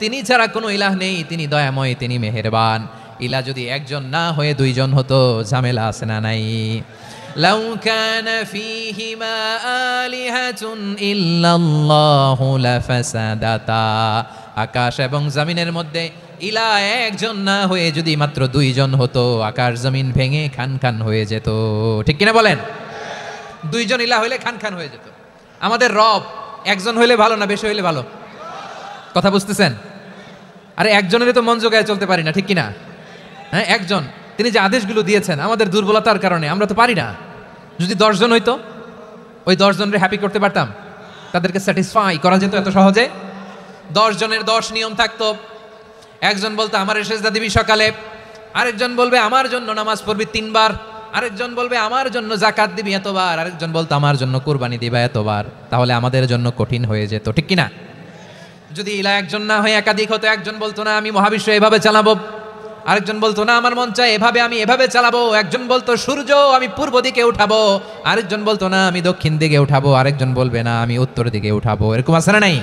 তিনি ছাড়া কোনো ইলাহ নেই, তিনি দয়াময়, তিনি মেহেরবান। ইলাহ যদি একজন না হয়ে দুইজন হতো, ঝামেলা আছে না নাই? লাউ কানা ফীহিমা আলিহাতুন ইল্লাল্লাহু লাফাসাদাতা, আকাশ এবং জমিনের মধ্যে ইলাহ একজন না হয়ে যদি মাত্র দুইজন হতো, আকাশ জমিন ভেঙে খান খান হয়ে যেত। ঠিক কিনা বলেন? দুইজন ইলাহ হইলে খান খান হয়ে যেত। আমাদের রব একজন হইলে ভালো না বেশি হইলে ভালো? কথা বুঝতেছেন? আরে একজনের তো মন জোগায় চলতে পারি না, ঠিক কিনা? হ্যাঁ, একজন, তিনি যে আদেশগুলো দিয়েছেন আমাদের দুর্বলতার কারণে আমরা তো পারি না। যদি 10 জন হইতো, ওই 10 জনরে হ্যাপি করতে পারতাম, তাদেরকে স্যাটিসফাই করা যেত এত সহজে? 10 জনের 10 নিয়ম থাকতো। একজন বলতো আমার সেজদা দিবি সকালে, আরেকজন বলবে আমার জন্য নামাজ পড়বি 3 বার, আরেকজন বলবে আমার জন্য যাকাত দিবি এতবার, আরেকজন বলতো আমার জন্য কুরবানি দিবা এতবার। তাহলে আমাদের জন্য কঠিন হয়ে যেত, ঠিক কিনা? যদি ইলাহ একজন না হয়ে একাধিক হতো, একজন বলতো না আমি মহাবিশ্ব এভাবে চালাবো, আরেকজন বলতো না আমার মন চায় এভাবে আমি এভাবে চালাবো, একজন বলতো সূর্য আমি পূর্ব দিকে উঠাবো, আরেকজন বলতো না আমি দক্ষিণ দিকে উঠাবো, আরেকজন বলবে না আমি উত্তর দিকে উঠাবো। এরকম আছে না নাই?